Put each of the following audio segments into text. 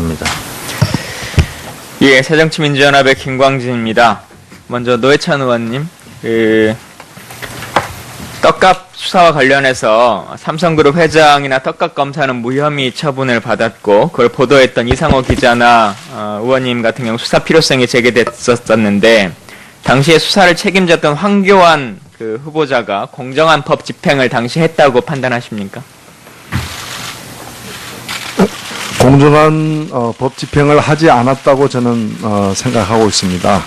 바랍니다. 예, 새정치민주연합의 김광진입니다. 먼저 노회찬 의원님, 떡값 수사와 관련해서 삼성그룹 회장이나 떡값 검사는 무혐의 처분을 받았고 그걸 보도했던 이상호 기자나 의원님 같은 경우 수사 필요성이 제기됐었는데 당시에 수사를 책임졌던 황교안 그 후보자가 공정한 법 집행을 당시 했다고 판단하십니까? 공정한 법 집행을 하지 않았다고 저는 생각하고 있습니다.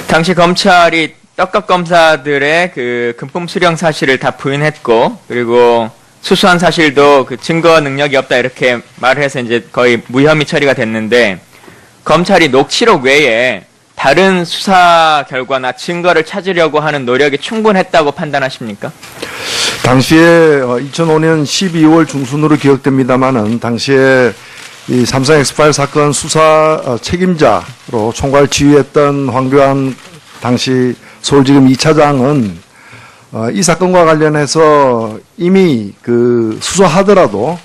당시 검찰이 떡값 검사들의 그 금품 수령 사실을 다 부인했고 그리고 수수한 사실도 그 증거 능력이 없다 이렇게 말을 해서 이제 거의 무혐의 처리가 됐는데 검찰이 녹취록 외에 다른 수사 결과나 증거를 찾으려고 하는 노력이 충분했다고 판단하십니까? 당시에 2005년 12월 중순으로 기억됩니다만은 당시에 이 삼성 엑스파일 사건 수사 책임자로 총괄 지휘했던 황교안 당시 서울지검 2차장은 이 사건과 관련해서 이미 그 수사하더라도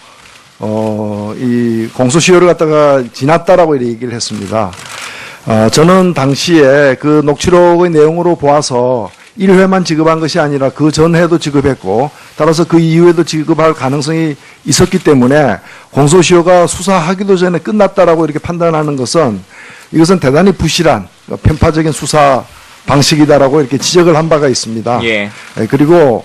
이 공소시효를 갖다가 지났다라고 얘기를 했습니다. 저는 당시에 그 녹취록의 내용으로 보아서 1회만 지급한 것이 아니라 그 전해도 지급했고 따라서 그 이후에도 지급할 가능성이 있었기 때문에 공소시효가 수사하기도 전에 끝났다라고 이렇게 판단하는 것은 이것은 대단히 부실한 편파적인 수사 방식이다라고 이렇게 지적을 한 바가 있습니다. 예. 그리고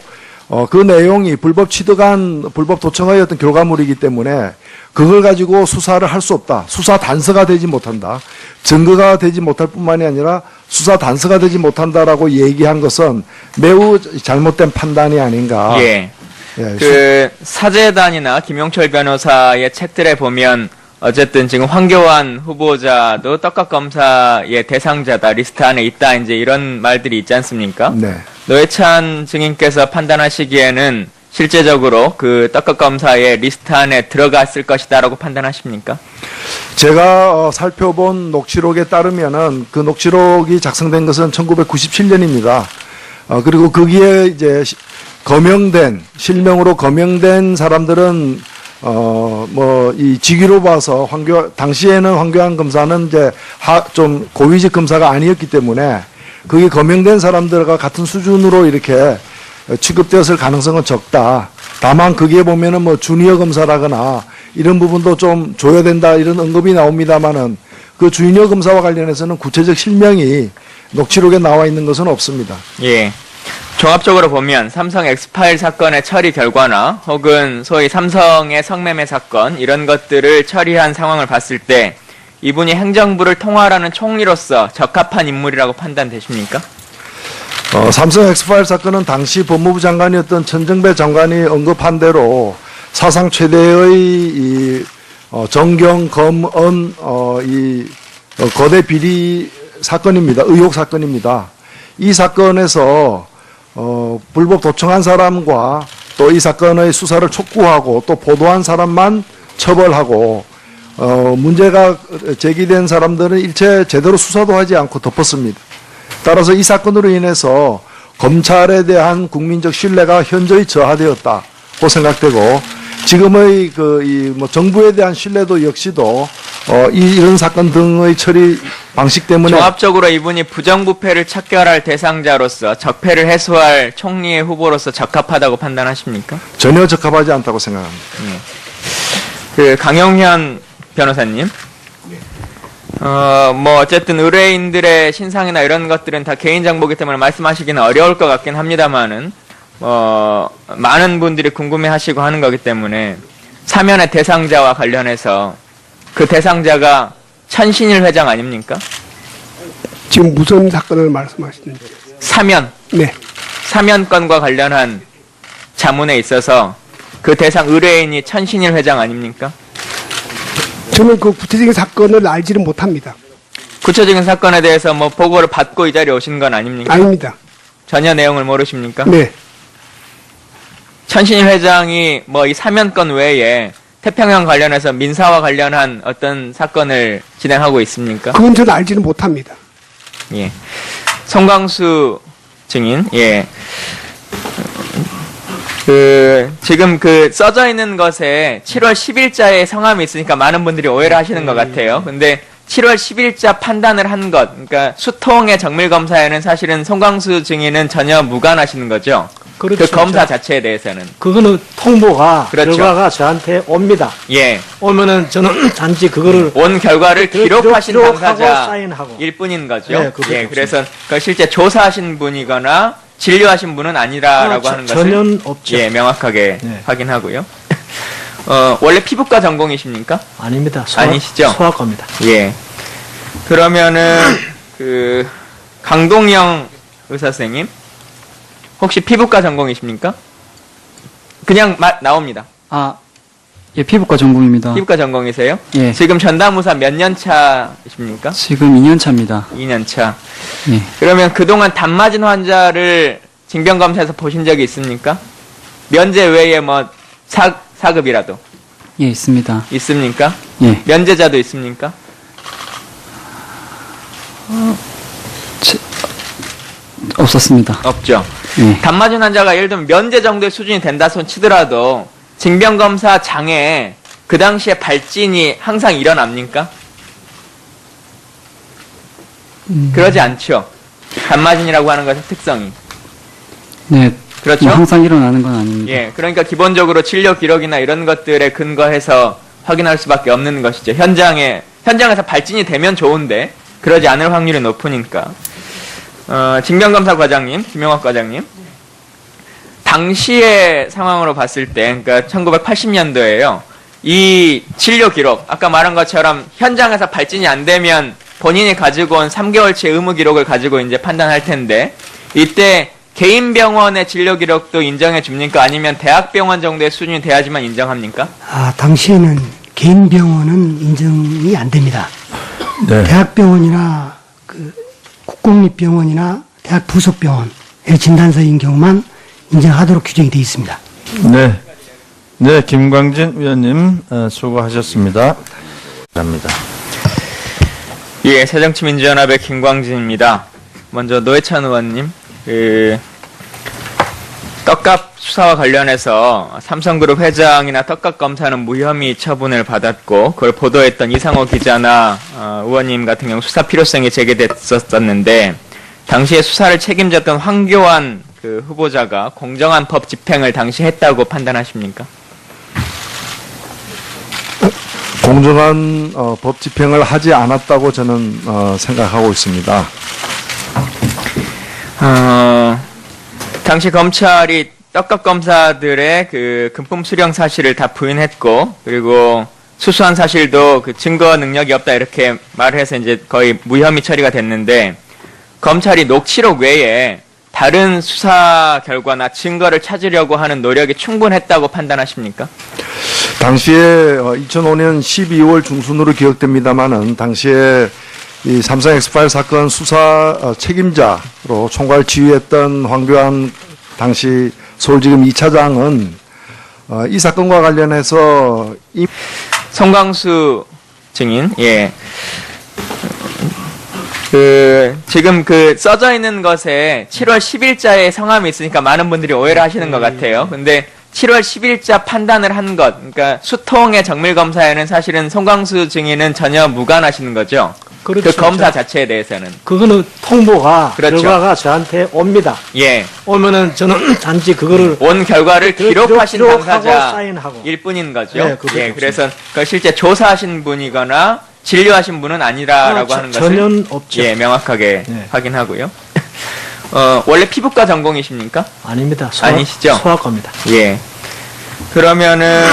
그 내용이 불법 취득한 불법 도청의 어떤 결과물이기 때문에 그걸 가지고 수사를 할 수 없다. 수사 단서가 되지 못한다. 증거가 되지 못할 뿐만이 아니라 수사 단서가 되지 못한다라고 얘기한 것은 매우 잘못된 판단이 아닌가. 예. 그 사재단이나 김용철 변호사의 책들에 보면 어쨌든 지금 황교안 후보자도 떡값 검사의 대상자다 리스트 안에 있다 이제 이런 말들이 있지 않습니까? 네. 노회찬 증인께서 판단하시기에는 실제적으로 그 떡값 검사의 리스트 안에 들어갔을 것이다라고 판단하십니까? 제가 살펴본 녹취록에 따르면은 그 녹취록이 작성된 것은 1997년입니다. 그리고 거기에 이제 실명으로 거명된 사람들은 이 직위로 봐서 당시에는 황교안 검사는 이제 좀 고위직 검사가 아니었기 때문에 거기 거명된 사람들과 같은 수준으로 이렇게 취급되었을 가능성은 적다. 다만 거기에 보면은 뭐 주니어 검사라거나 이런 부분도 좀 줘야 된다 이런 언급이 나옵니다만은 그 주니어 검사와 관련해서는 구체적 실명이 녹취록에 나와 있는 것은 없습니다. 예. 종합적으로 보면 삼성 엑스파일 사건의 처리 결과나 혹은 소위 삼성의 성매매 사건 이런 것들을 처리한 상황을 봤을 때 이분이 행정부를 통할하는 총리로서 적합한 인물이라고 판단되십니까? 삼성 엑스파일 사건은 당시 법무부 장관이었던 천정배 장관이 언급한 대로 사상 최대의 정경, 검, 은, 거대 비리 사건입니다. 의혹 사건입니다. 이 사건에서 불법 도청한 사람과 또 이 사건의 수사를 촉구하고 또 보도한 사람만 처벌하고 문제가 제기된 사람들은 일체 제대로 수사도 하지 않고 덮었습니다. 따라서 이 사건으로 인해서 검찰에 대한 국민적 신뢰가 현저히 저하되었다고 생각되고 지금의 정부에 대한 신뢰도 역시도 이런 사건 등의 처리 방식 때문에 종합적으로 이분이 부정부패를 척결할 대상자로서 적폐를 해소할 총리의 후보로서 적합하다고 판단하십니까? 전혀 적합하지 않다고 생각합니다. 그 강영현 변호사님, 어쨌든 의뢰인들의 신상이나 이런 것들은 다 개인정보이기 때문에 말씀하시기는 어려울 것 같긴 합니다만은 많은 분들이 궁금해하시고 하는 거기 때문에 사면의 대상자와 관련해서 그 대상자가 천신일 회장 아닙니까? 지금 무슨 사건을 말씀하시는지. 사면. 네. 사면건과 관련한 자문에 있어서 그 대상 의뢰인이 천신일 회장 아닙니까? 저는 그 구체적인 사건을 알지는 못합니다. 구체적인 사건에 대해서 뭐 보고를 받고 이 자리에 오신 건 아닙니까? 아닙니다. 전혀 내용을 모르십니까? 네. 천신일 회장이 뭐 이 사면건 외에 태평양 관련해서 민사와 관련한 어떤 사건을 진행하고 있습니까? 그건 저는 알지는 못합니다. 예. 송광수 증인, 예. 지금 써져 있는 것에 7월 10일자에 성함이 있으니까 많은 분들이 오해를 하시는 것 같아요. 근데 7월 10일자 판단을 한 것, 그러니까 수통의 정밀검사에는 사실은 송광수 증인은 전혀 무관하시는 거죠. 그렇죠. 그 검사 자체에 대해서는. 그거는 통보가 그렇죠. 결과가 저한테 옵니다. 예. 오면은 저는 단지 그거를 온 결과를 기록하신 기록하고 당사자일 사인하고. 뿐인 거죠. 네, 그거 예, 없습니다. 그래서 그 실제 조사하신 분이거나 진료하신 분은 아니라라고 하는 것을 전혀 없죠. 예, 명확하게 네. 확인하고요. 원래 피부과 전공이십니까? 아닙니다. 아니시죠? 소아과입니다. 예. 그러면은 강동영 의사 선생님 혹시 피부과 전공이십니까? 그냥 나옵니다. 아, 예, 피부과 전공입니다. 피부과 전공이세요? 예. 지금 전담의사 몇 년 차이십니까? 지금 2년 차입니다. 2년 차. 예. 그러면 그동안 답 맞은 환자를 징병검사에서 보신 적이 있습니까? 면제 외에 뭐 사급이라도 예, 있습니다. 있습니까? 예. 면제자도 있습니까? 없었습니다. 없죠. 예. 답 맞은 환자가 예를 들면 면제 정도의 수준이 된다 손 치더라도 징병검사 장에 그 당시에 발진이 항상 일어납니까? 그러지 않죠. 답 맞은이라고 하는 것의 특성이. 네. 그렇죠? 뭐 항상 일어나는 건 아닙니다. 예, 그러니까 기본적으로 진료 기록이나 이런 것들에 근거해서 확인할 수밖에 없는 것이죠. 현장에서 발진이 되면 좋은데 그러지 않을 확률이 높으니까. 징병검사 과장님, 김용학 과장님, 당시의 상황으로 봤을 때, 그러니까 1980년도에요. 이 진료 기록, 아까 말한 것처럼 현장에서 발진이 안 되면 본인이 가지고 온 3개월치 의무 기록을 가지고 이제 판단할 텐데, 이때 개인 병원의 진료 기록도 인정해 줍니까? 아니면 대학병원 정도의 수준이 돼야지만 인정합니까? 당시에는 개인 병원은 인정이 안 됩니다. 네. 대학병원이나 국공립병원이나 대학 부속병원의 진단서인 경우만 인정하도록 규정이 되어 있습니다. 네. 네, 김광진 위원님, 수고하셨습니다. 감사합니다. 예, 새정치민주연합의 김광진입니다. 먼저 노회찬 의원님, 떡값 수사와 관련해서 삼성그룹 회장이나 떡값 검사는 무혐의 처분을 받았고 그걸 보도했던 이상호 기자나 의원님 같은 경우 수사 필요성이 제기됐었는데 당시에 수사를 책임졌던 황교안 후보자가 공정한 법 집행을 당시 했다고 판단하십니까? 공정한 법 집행을 하지 않았다고 저는 생각하고 있습니다. 당시 검찰이 떡값 검사들의 금품 수령 사실을 다 부인했고 그리고 수수한 사실도 증거 능력이 없다 이렇게 말을 해서 이제 거의 무혐의 처리가 됐는데 검찰이 녹취록 외에 다른 수사 결과나 증거를 찾으려고 하는 노력이 충분했다고 판단하십니까? 당시에 2005년 12월 중순으로 기억됩니다만은 당시에 이 삼성 엑스파일 사건 수사 책임자로 총괄 지휘했던 황교안 당시 서울지검 2차장은 이 사건과 관련해서 송광수 증인, 예. 지금 써져 있는 것에 7월 10일자에 성함이 있으니까 많은 분들이 오해를 하시는 것 같아요. 근데 7월 10일자 판단을 한 것, 그러니까 수통의 정밀검사에는 사실은 송광수 증인은 전혀 무관하시는 거죠. 그렇죠. 그 검사 자체에 대해서는. 그거는 통보가 그렇죠. 결과가 저한테 옵니다. 예. 오면은 저는 단지 그거를 온 결과를 기록하신 기록하고 당사자일 사인하고. 뿐인 거죠. 네, 그거 예, 없습니다. 그래서 그 실제 조사하신 분이거나 진료하신 분은 아니라라고 하는 것을 전혀 없죠. 예, 명확하게 네. 확인하고요. 원래 피부과 전공이십니까? 아닙니다. 아니시죠? 소아과입니다. 예. 그러면은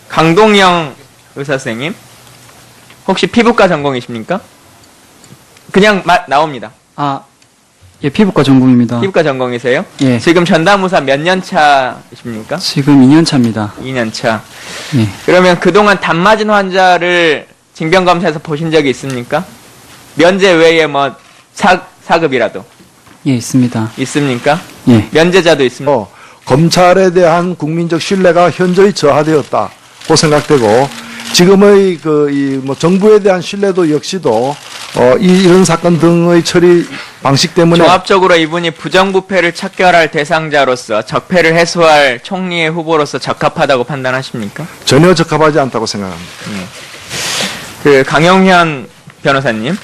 강동영 의사 선생님 혹시 피부과 전공이십니까? 그냥 나옵니다. 아, 예, 피부과 전공입니다. 피부과 전공이세요? 예. 지금 전담의사 몇 년 차이십니까? 지금 2년 차입니다. 2년 차. 예. 그러면 그동안 답 맞은 환자를 징병검사에서 보신 적이 있습니까? 면제 외에 뭐 사급이라도 예, 있습니다. 있습니까? 예. 면제자도 있습니까? 검찰에 대한 국민적 신뢰가 현저히 저하되었다고 생각되고 지금의 정부에 대한 신뢰도 역시도 이런 사건 등의 처리 방식 때문에 종합적으로 이분이 부정부패를 척결할 대상자로서 적폐를 해소할 총리의 후보로서 적합하다고 판단하십니까? 전혀 적합하지 않다고 생각합니다. 그 강영현 변호사님,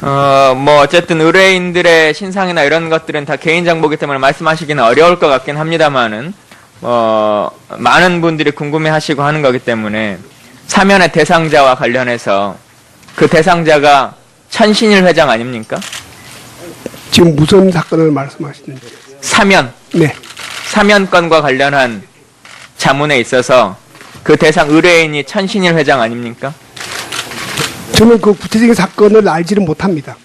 뭐 어쨌든 의뢰인들의 신상이나 이런 것들은 다 개인정보이기 때문에 말씀하시기는 어려울 것 같긴 합니다만은 많은 분들이 궁금해하시고 하는 거기 때문에 사면의 대상자와 관련해서 그 대상자가 천신일 회장 아닙니까? 지금 무슨 사건을 말씀하시는지. 사면, 네. 사면건과 관련한 자문에 있어서 그 대상 의뢰인이 천신일 회장 아닙니까? 저는 그 구체적인 사건을 알지는 못합니다.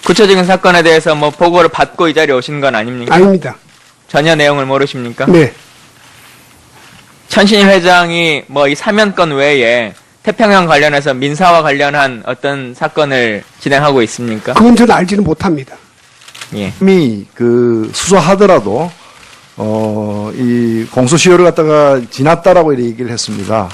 구체적인 사건에 대해서 뭐 보고를 받고 이 자리에 오신 건 아닙니까? 아닙니다. 전혀 내용을 모르십니까? 네. 천신일 회장이 뭐 이 사면건 외에 태평양 관련해서 민사와 관련한 어떤 사건을 진행하고 있습니까? 그건 저는 알지는 못합니다. 예. 이미 그 수사하더라도 이 공소시효를 갖다가 지났다라고 이렇게 얘기를 했습니다.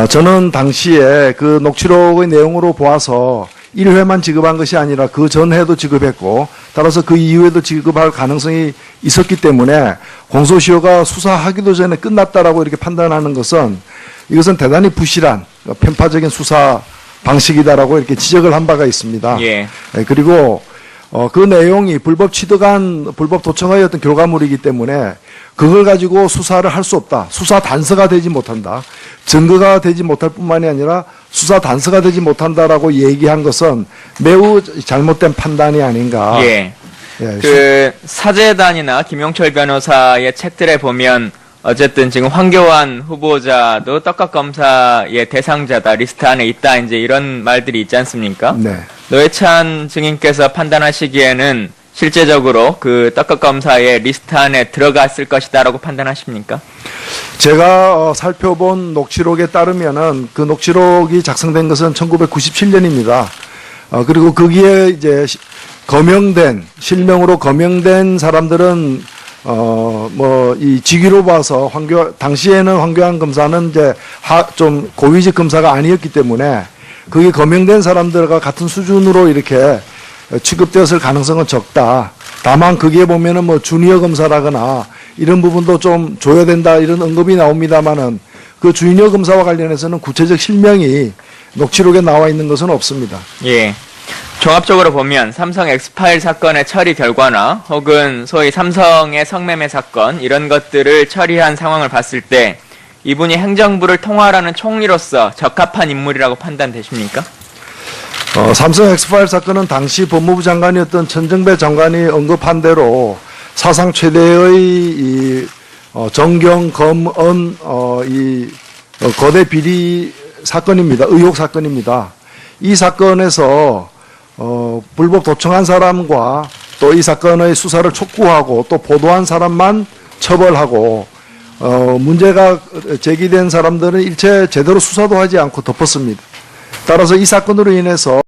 저는 당시에 그 녹취록의 내용으로 보아서 1회만 지급한 것이 아니라 그 전해도 지급했고 따라서 그 이후에도 지급할 가능성이 있었기 때문에 공소시효가 수사하기도 전에 끝났다라고 이렇게 판단하는 것은 이것은 대단히 부실한 편파적인 수사 방식이다라고 이렇게 지적을 한 바가 있습니다. 예. 그리고 그 내용이 불법 취득한 불법 도청의 어떤 결과물이기 때문에 그걸 가지고 수사를 할 수 없다. 수사 단서가 되지 못한다. 증거가 되지 못할 뿐만이 아니라 수사 단서가 되지 못한다라고 얘기한 것은 매우 잘못된 판단이 아닌가. 예. 예, 그 사재단이나 김용철 변호사의 책들에 보면 어쨌든 지금 황교안 후보자도 떡값 검사의 대상자다, 리스트 안에 있다, 이제 이런 말들이 있지 않습니까? 네. 노회찬 증인께서 판단하시기에는 실제적으로 그 떡값 검사의 리스트 안에 들어갔을 것이다라고 판단하십니까? 제가 살펴본 녹취록에 따르면은 그 녹취록이 작성된 것은 1997년입니다. 그리고 거기에 이제 실명으로 거명된 사람들은 뭐 이 직위로 봐서 당시에는 황교안 검사는 이제 좀 고위직 검사가 아니었기 때문에 그게 거명된 사람들과 같은 수준으로 이렇게 취급되었을 가능성은 적다. 다만 거기에 보면은 뭐 주니어 검사라거나 이런 부분도 좀 줘야 된다 이런 언급이 나옵니다만은 그 주니어 검사와 관련해서는 구체적 실명이 녹취록에 나와 있는 것은 없습니다. 예. 종합적으로 보면 삼성 엑스파일 사건의 처리 결과나 혹은 소위 삼성의 성매매 사건 이런 것들을 처리한 상황을 봤을 때 이분이 행정부를 통할하는 총리로서 적합한 인물이라고 판단되십니까? 삼성 엑스파일 사건은 당시 법무부 장관이었던 천정배 장관이 언급한 대로 사상 최대의 이 정경, 검, 은 거대 비리 사건입니다. 의혹 사건입니다. 이 사건에서 불법 도청한 사람과 또 이 사건의 수사를 촉구하고 또 보도한 사람만 처벌하고 문제가 제기된 사람들은 일체 제대로 수사도 하지 않고 덮었습니다. 따라서 이 사건으로 인해서